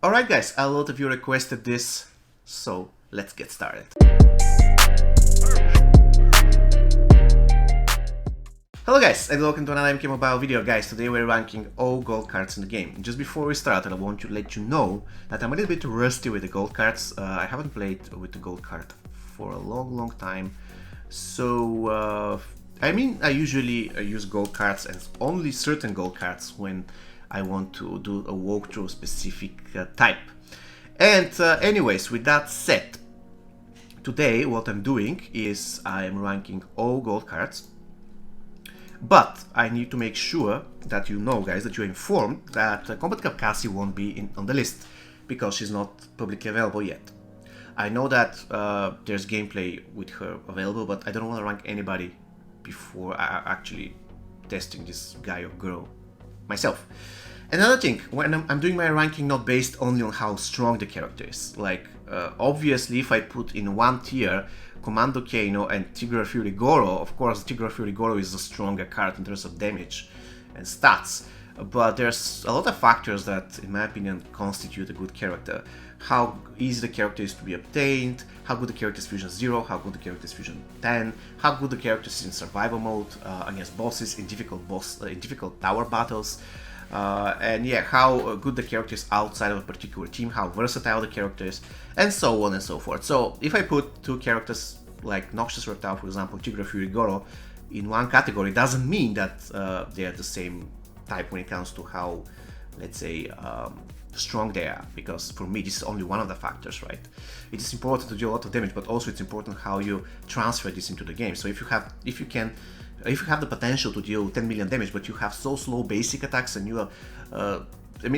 Alright guys, a lot of you requested this, so let's get started. Hello guys, and welcome to another MK Mobile video. Guys, today we're ranking all gold cards in the game. Just before we start, I want to let you know that I'm a little bit rusty with the gold cards. I haven't played with the gold card for a long time. So, I usually use gold cards and only certain gold cards when I want to do a walkthrough specific type. And anyways, with that said, today what I'm doing is I'm ranking all gold cards. But I need to make sure that you know, guys, that you're informed that Combat Cup Cassie won't be on the list because she's not publicly available yet. I know that there's gameplay with her available, but I don't want to rank anybody before actually testing this guy or girl myself. Another thing, when I'm doing my ranking not based only on how strong the character is. Like, obviously, if I put in one tier Commando Kano and Tigra Fury Goro, of course Tigra Fury Goro is a stronger card in terms of damage and stats, but there's a lot of factors that, in my opinion, constitute a good character. How easy the character is to be obtained, how good the character is Fusion 0, how good the character is Fusion 10, how good the character is in survival mode, against bosses, in difficult tower battles, and yeah, how good the character is outside of a particular team, how versatile the character is, and so on and so forth. So if I put two characters like Noxious Reptile, for example, Tigra Fury Goro, in one category, doesn't mean that they are the same type when it comes to how, let's say, strong they are, because for me this is only one of the factors, right? It is important to do a lot of damage, but also it's important how you transfer this into the game. So if you have the potential to deal 10 million damage, but you have so slow basic attacks and you are,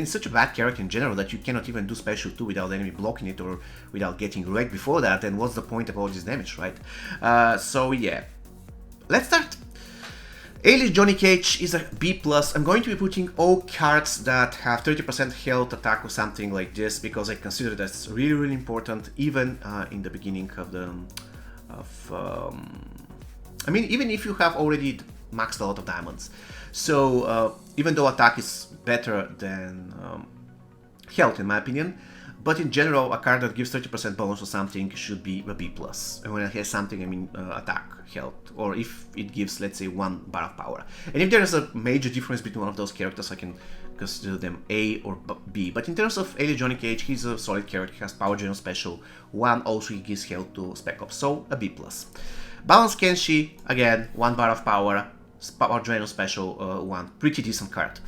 such a bad character in general that you cannot even do special 2 without the enemy blocking it or without getting wrecked before that, then what's the point of all this damage, right? So yeah, let's start. Alias Johnny Cage is a B+. I'm going to be putting all cards that have 30% health attack or something like this because I consider that's really important, even in the beginning of the even if you have already maxed a lot of diamonds. So even though attack is better than health in my opinion, but in general a card that gives 30% bonus or something should be a B+. And when it has something, I mean attack, health, or if it gives, let's say, 1 bar of power. And if there is a major difference between one of those characters, I can consider them A or B. But in terms of Alias Johnny Cage, he's a solid character, he has Power General Special 1, also he gives health to Spec Ops, so a B+. Balance Kenshi, again, 1 bar of power, Power General Special 1, pretty decent card.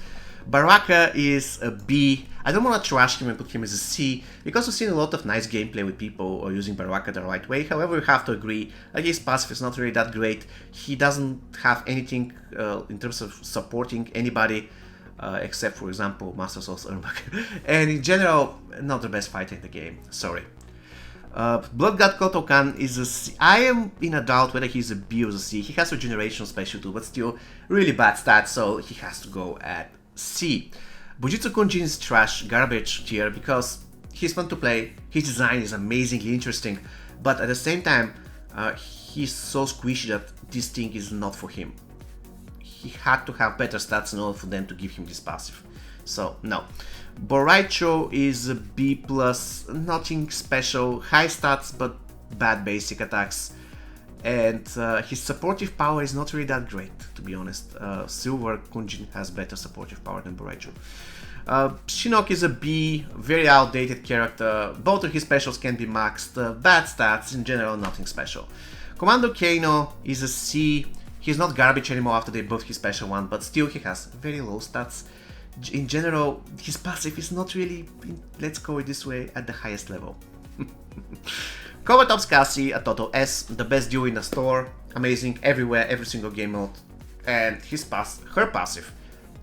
Baraka is a B. I don't want to trash him and put him as a C, because I've seen a lot of nice gameplay with people using Baraka the right way. However, you have to agree, his passive is not really that great. He doesn't have anything in terms of supporting anybody, except, for example, Master Souls Ermac. And in general, not the best fighter in the game, sorry. Blood God Kotokan is a C. I am in a doubt whether he's a B or a C. He has a generational special too, but still really bad stats, so he has to go at C. Bujutsu Kunjin is trash, garbage tier, because he's fun to play, his design is amazingly interesting, but at the same time, he's so squishy that this thing is not for him. He had to have better stats in order for them to give him this passive. So, no. Boraicho is a B+, nothing special, high stats but bad basic attacks. And his supportive power is not really that great, to be honest. Silver Kunjin has better supportive power than Boraicho. Shinnok is a B, very outdated character. Both of his specials can be maxed, bad stats, in general nothing special. Commando Kano is a C. He's not garbage anymore after they buffed his special 1, but still he has very low stats. In general, his passive is not really, let's call it this way, at the highest level. Covert Ops Cassie, a total S, the best duo in the store, amazing everywhere, every single game mode, and her passive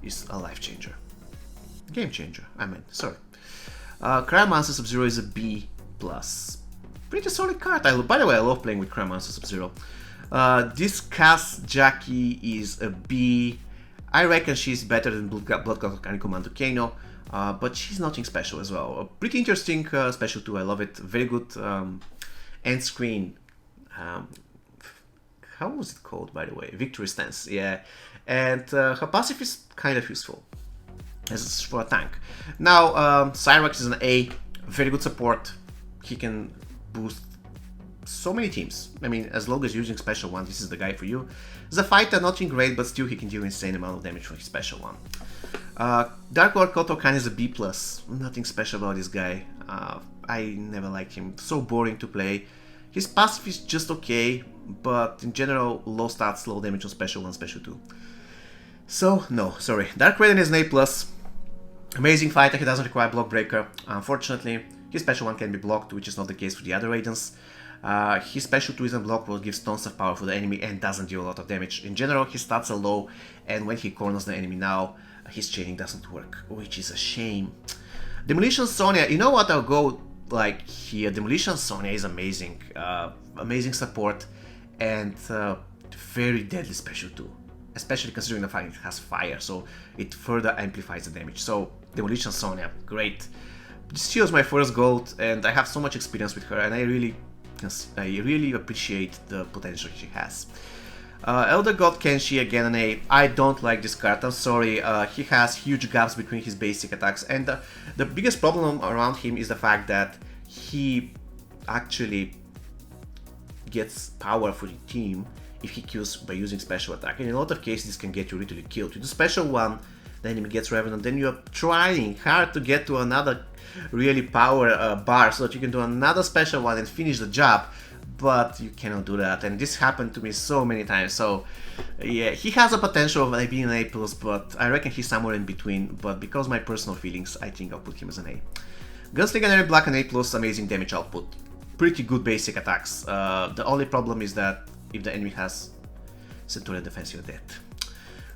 is a life changer. Game changer, sorry. Cryomancer Sub-Zero is a B+. Pretty solid card. By the way, I love playing with Cryomancer Sub-Zero. This Cass Jackie is a B. I reckon she's better than Blood God and Commando Kano, but she's nothing special as well. A pretty interesting special too, I love it. Very good end screen. How was it called, by the way? Victory Stance, yeah. And her passive is kind of useful. as for a tank. Now, Cyrax is an A, very good support. He can boost so many teams. I mean, as long as you're using special one, this is the guy for you. As a fighter, nothing great, but still he can deal insane amount of damage for his special one. Dark Lord Kotokan is a B+. Nothing special about this guy. I never liked him. So boring to play. His passive is just okay, but in general, low stats, low damage on special 1, special 2. So, no, sorry. Dark Raiden is an A+. Amazing fighter, he doesn't require block breaker. Unfortunately, his special 1 can be blocked, which is not the case for the other Raidens. His special 2 isn't blockable, gives tons of power for the enemy and doesn't deal a lot of damage. In general, his stats are low, and when he corners the enemy now, his chaining doesn't work, which is a shame. Demolition Sonya, you know what, I'll go like here. Demolition Sonya is amazing. Amazing support, and very deadly special 2. Especially considering the fact it has fire, so it further amplifies the damage. So, Demolition Sonya, great. She was my first gold, and I have so much experience with her, and I really appreciate the potential she has. Elder God Kenshi, again an A. I don't like this card, I'm sorry. He has huge gaps between his basic attacks, and the biggest problem around him is the fact that he actually gets power for the team if he kills by using special attack. And in a lot of cases this can get you literally killed. With the special one, the enemy gets Revenant, then you're trying hard to get to another really power bar so that you can do another special one and finish the job, but you cannot do that, and this happened to me so many times. So yeah, he has a potential of being an A+, but I reckon he's somewhere in between, but because of my personal feelings, I think I'll put him as an A. Gunslinger Enemy Black, an A+, amazing damage output, pretty good basic attacks. The only problem is that if the enemy has Centurion defense, you're dead.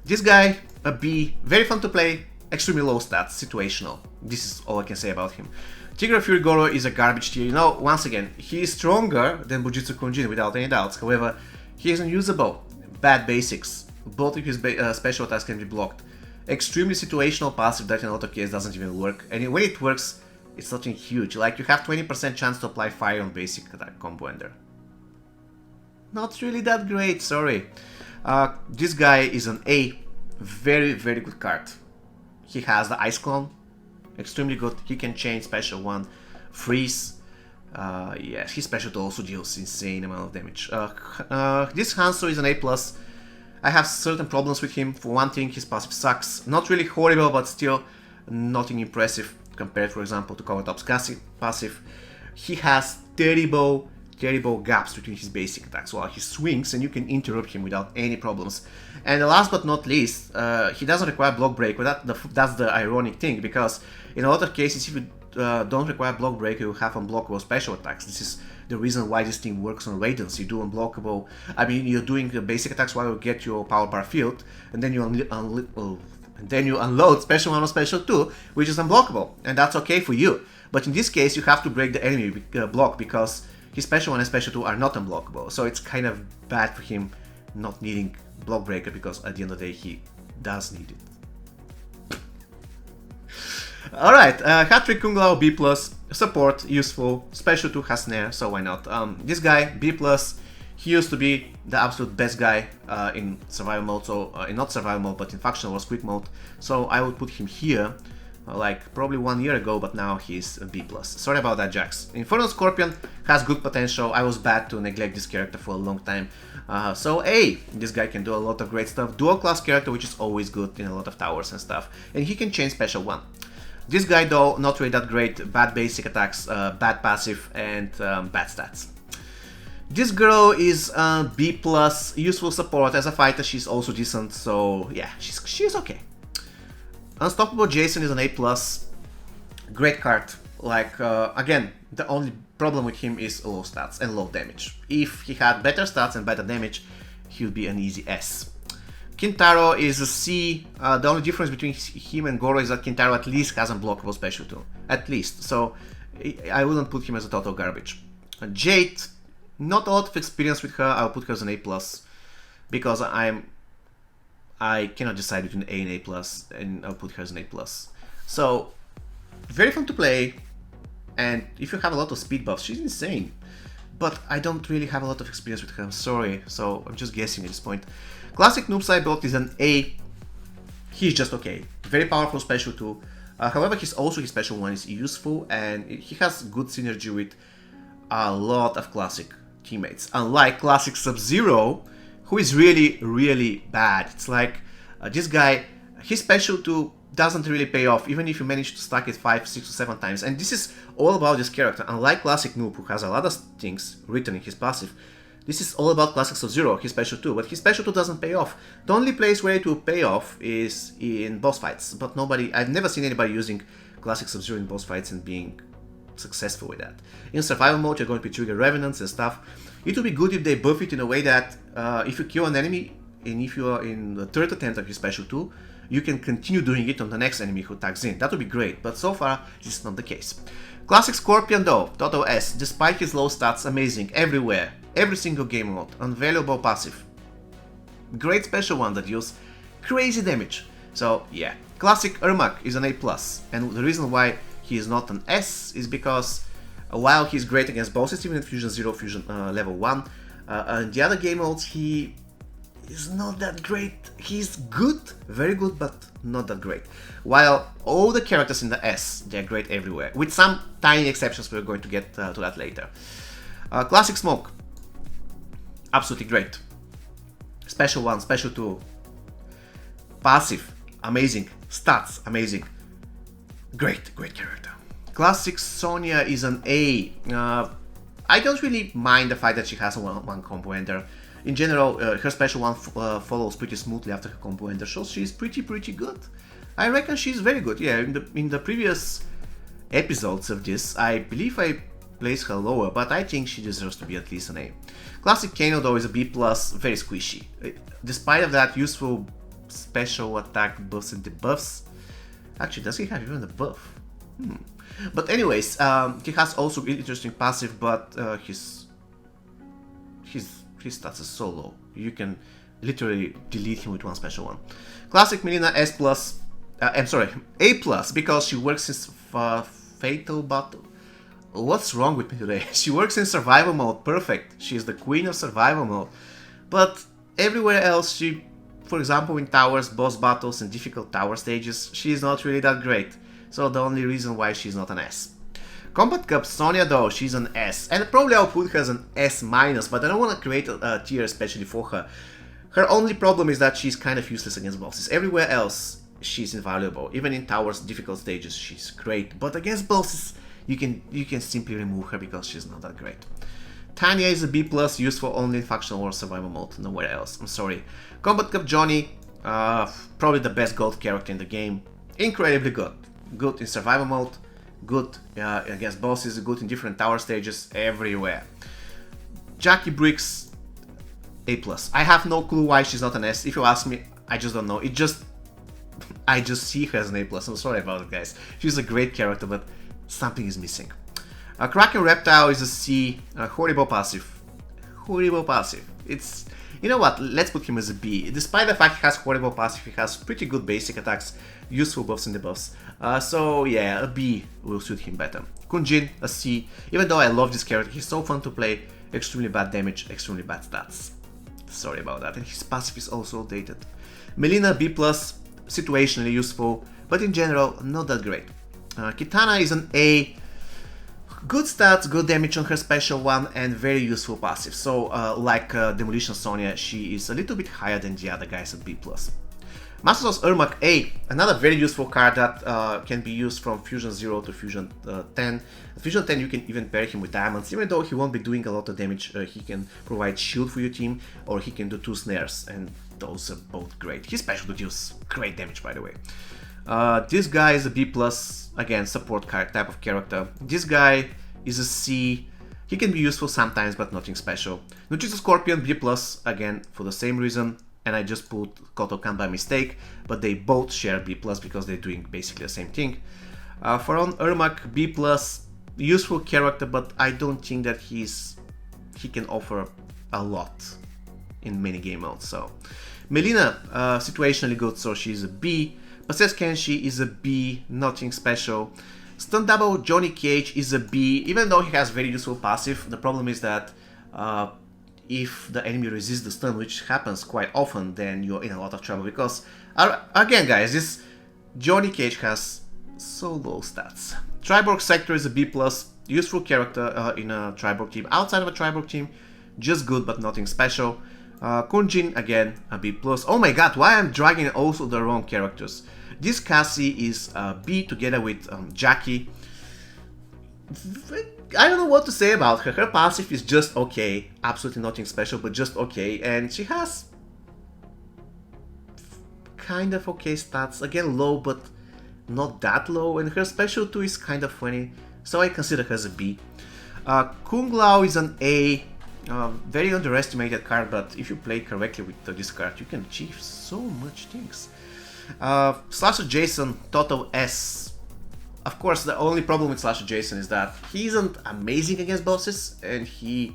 This guy, a B, very fun to play, extremely low stats, situational. This is all I can say about him. Tigra Fury Goro is a garbage tier. You know, once again, he is stronger than Bujutsu Konjin without any doubts. However, he is unusable. Bad basics. Both of his special attacks can be blocked. Extremely situational passive that in a lot of cases doesn't even work. And when it works, it's nothing huge. Like, you have 20% chance to apply fire on basic attack combo ender. Not really that great, sorry. This guy is an A. Very, very good card. He has the Ice Clone. Extremely good. He can chain special 1. Freeze. Yes, his special 2 also deals insane amount of damage. This Hanzo is an A+. I have certain problems with him. For one thing, his passive sucks. Not really horrible, but still nothing impressive compared, for example, to Covertop's passive. He has terrible gaps between his basic attacks while he swings, and you can interrupt him without any problems. And last but not least, he doesn't require block break, but that's the ironic thing, because in a lot of cases, if you don't require block break, you have unblockable special attacks. This is the reason why this thing works on Raidens. You do unblockable, I mean, you're doing the basic attacks while you get your power bar filled, and then you unload special 1 or special 2, which is unblockable, and that's okay for you. But in this case, you have to break the enemy block, because his special 1 and special 2 are not unblockable, so it's kind of bad for him not needing block breaker, because at the end of the day he does need it. Alright, Hat-Trick Kung Lao B+, support, useful, special 2 has snare, so why not. This guy, B+, he used to be the absolute best guy in survival mode, so in not survival mode but in factional or quick mode, so I would put him here. Like probably 1 year ago, but now he's a B+. Sorry about that, Jax. Infernal Scorpion has good potential. I was bad to neglect this character for a long time. So A, this guy can do a lot of great stuff. Dual class character, which is always good in a lot of towers and stuff. And he can chain special 1. This guy though, not really that great. Bad basic attacks, bad passive, and bad stats. This girl is B+, useful support. As a fighter, she's also decent, so yeah, she's okay. Unstoppable Jason is an A+. Great card. Like, again, the only problem with him is low stats and low damage. If he had better stats and better damage, he would be an easy S. Kintaro is a C. The only difference between him and Goro is that Kintaro at least has unblockable special 2. At least. So, I wouldn't put him as a total garbage. Jade, not a lot of experience with her. I'll put her as an A+. Because I cannot decide between A and A+, and I'll put her as an A+. So, very fun to play, and if you have a lot of speed buffs, she's insane. But I don't really have a lot of experience with her, I'm sorry, so I'm just guessing at this point. Classic Noob Saibot is an A. he's just okay. Very powerful special too. However, his special one is useful, and he has good synergy with a lot of classic teammates. Unlike classic Sub-Zero, who is really, really bad. It's like this guy, his special 2 doesn't really pay off, even if you manage to stack it 5, 6, or 7 times. And this is all about this character. Unlike classic Noob, who has a lot of things written in his passive, this is all about classic Sub-Zero, his special 2, but his special 2 doesn't pay off. The only place where it will pay off is in boss fights, but I've never seen anybody using classic Sub-Zero in boss fights and being successful with that. In survival mode, you're going to trigger revenants and stuff. It would be good if they buff it in a way that if you kill an enemy, and if you are in the third attempt of his special 2, you can continue doing it on the next enemy who tags in. That would be great, but so far, this is not the case. Classic Scorpion though, Total S, despite his low stats, amazing, everywhere, every single game mode, unvaluable passive. Great special one that deals crazy damage. So yeah, Classic Ermac is an A+, and the reason why he is not an S is because while he's great against bosses, even in Fusion 0, Fusion level 1, and the other game modes, he is not that great. He's good, very good, but not that great. While all the characters in the S, they're great everywhere, with some tiny exceptions. We're going to get to that later. Classic Smoke, absolutely great. Special 1, Special 2, passive, amazing, stats, amazing. Great, great character. Classic Sonya is an A. I don't really mind the fact that she has one combo ender. In general, her special one follows pretty smoothly after her combo ender, so she's pretty good. I reckon she's very good. Yeah, in the previous episodes of this, I believe I placed her lower, but I think she deserves to be at least an A. Classic Kano though is a B+, very squishy. Despite of that useful special attack buffs and debuffs. Actually, does he have even a buff? But anyways, he has also interesting passive, but his stats are so low. You can literally delete him with one special one. Classic Mileena S+, I'm sorry, A+, because she works in Fatal Battle. What's wrong with me today? She works in survival mode, perfect. She's the queen of survival mode. But everywhere else, she, for example, in towers, boss battles, and difficult tower stages, she's not really that great. So the only reason why she's not an S. Combat Cup Sonya though, she's an S, and probably I'll put her as an S-, but I don't want to create a tier especially for her. Her only problem is that she's kind of useless against bosses. Everywhere else, she's invaluable. Even in towers, difficult stages, she's great. But against bosses, you can simply remove her because she's not that great. Tanya is a B+, useful only in factional or survival mode, nowhere else. I'm sorry. Combat Cup Johnny, probably the best gold character in the game. Incredibly good. Good in survival mode, good against bosses, good in different tower stages, everywhere. Jackie Briggs, A+. I have no clue why she's not an S. If you ask me, I just don't know. I just see her as an A+. I'm sorry about it, guys. She's a great character, but something is missing. Kraken Reptile is a C. Horrible passive. Horrible passive. It's... You know what, let's put him as a B. Despite the fact he has horrible passive, he has pretty good basic attacks, useful buffs and debuffs. So yeah, a B will suit him better. Kunjin, a C. Even though I love this character, he's so fun to play. Extremely bad damage, extremely bad stats. Sorry about that. And his passive is also outdated. Mileena, B+, situationally useful, but in general, not that great. Kitana is an A. Good stats, good damage on her special one, and very useful passive. So, like Demolition Sonya, she is a little bit higher than the other guys at B+. Master's Ermac A, another very useful card that can be used from Fusion 0 to Fusion 10. At Fusion 10 you can even pair him with diamonds, even though he won't be doing a lot of damage. He can provide shield for your team, or he can do 2 snares, and those are both great. His special deals great damage, by the way. This guy is a B+, again, support type of character. This guy is a C. He can be useful sometimes, but nothing special. Nuchizu Scorpion, B+, again, for the same reason. And I just put Kotokan by mistake, but they both share B+, because they're doing basically the same thing. Pharaon Ermac, B+, useful character, but I don't think that he can offer a lot in many game modes. So Mileena, situationally good, so she's a B. Possessed Kenshi is a B, nothing special. Stun Double Johnny Cage is a B, even though he has very useful passive. The problem is that if the enemy resists the stun, which happens quite often, then you're in a lot of trouble. Because, again guys, this Johnny Cage has so low stats. Triborg Sector is a B+, useful character in a Triborg team. Outside of a Triborg team, just good but nothing special. Kunjin, again, a B+. Oh my god, why I'm dragging also the wrong characters. This Cassie is a B together with Jackie. I don't know what to say about her. Her passive is just okay. Absolutely nothing special, but just okay. And she has kind of okay stats. Again, low, but not that low. And her special 2 is kind of funny, so I consider her as a B. Kung Lao is an A. Very underestimated card, but if you play correctly with this card, you can achieve so much things. Slasher Jason, total S. Of course, the only problem with Slasher Jason is that he isn't amazing against bosses, and he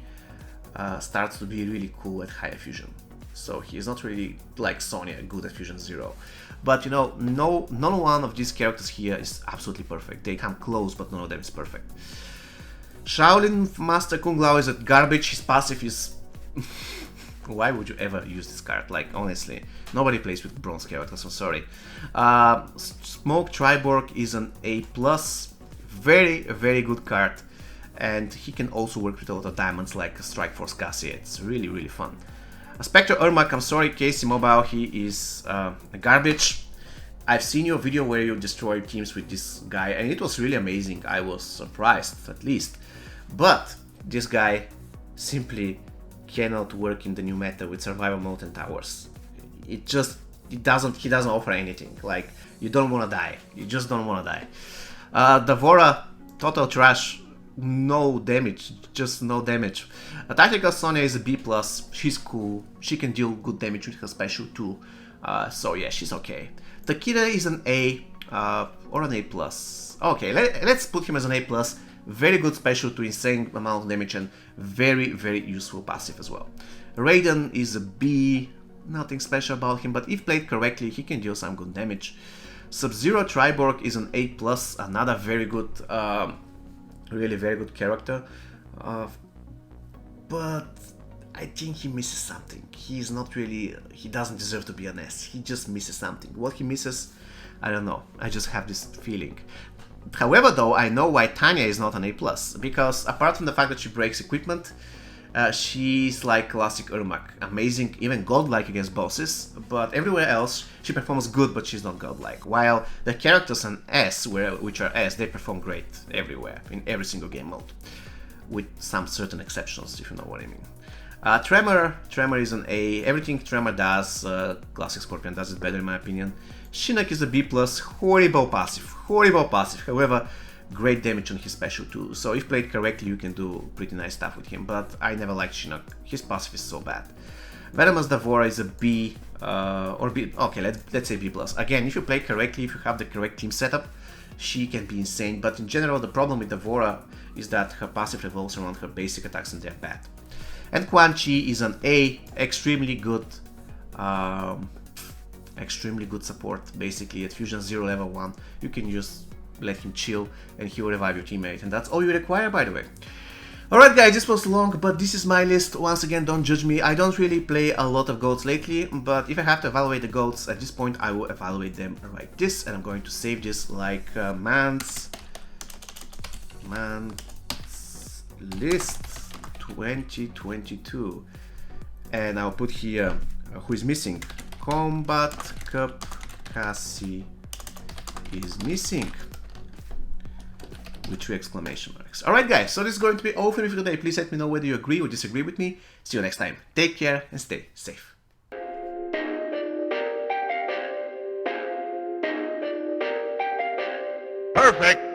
starts to be really cool at higher fusion. So he's not really like Sonya, good at Fusion 0. But you know, none one of these characters here is absolutely perfect. They come close, but none of them is perfect. Shaolin Master Kung Lao is a garbage. His passive is... Why would you ever use this card? Like, honestly, nobody plays with bronze characters, I'm sorry. Smoke Triborg is an A+, very good card, and he can also work with a lot of diamonds like Strike Force Cassie. It's really fun. Spectre Ermac, I'm sorry, Casey Mobile, he is a garbage. I've seen your video where you destroyed teams with this guy, and it was really amazing. I was surprised, at least. But this guy simply cannot work in the new meta with survival mode and towers. He doesn't offer anything. Like, you don't want to die. You just don't want to die. Davora, total trash, no damage, just no damage. Tactical Sonya is a B+, she's cool, she can deal good damage with her special too, so yeah, she's okay. Takeda is an A, or an A+. Okay, let's put him as an A+, very good special to insane amount of damage and very useful passive as well. Raiden is a B, nothing special about him, but if played correctly, he can deal some good damage. Sub-Zero Triborg is an A+, another very good, really very good character, but I think he misses something. He doesn't deserve to be an S, he just misses something. What he misses, I don't know, I just have this feeling. However though, I know why Tanya is not an A+, because apart from the fact that she breaks equipment, she's like classic Ermac, amazing, even godlike against bosses, but everywhere else she performs good, but she's not godlike. While the characters in S, which are S, they perform great everywhere, in every single game mode, with some certain exceptions, if you know what I mean. Tremor is an A, everything Tremor does, Classic Scorpion does it better in my opinion. Shinnok is a B+, horrible passive, however, great damage on his special too, so if played correctly you can do pretty nice stuff with him, but I never liked Shinnok, his passive is so bad. Venomous Davora is a B, or B, okay, let's say B+. Again, if you play correctly, if you have the correct team setup, she can be insane, but in general the problem with Davora is that her passive revolves around her basic attacks and they're bad. And Quan Chi is an A, extremely good support, basically. At Fusion 0 level 1, you can just let him chill and he will revive your teammate, and that's all you require, by the way. Alright guys, this was long, but this is my list. Once again, don't judge me. I don't really play a lot of GOATs lately, but if I have to evaluate the GOATs at this point, I will evaluate them like this, and I'm going to save this like man's list 2022, and I'll put here who is missing. Combat Cup Cassie is missing with 3 exclamation marks. Alright guys, so this is going to be all for me for today. Please let me know whether you agree or disagree with me. See you next time. Take care and stay safe. Perfect.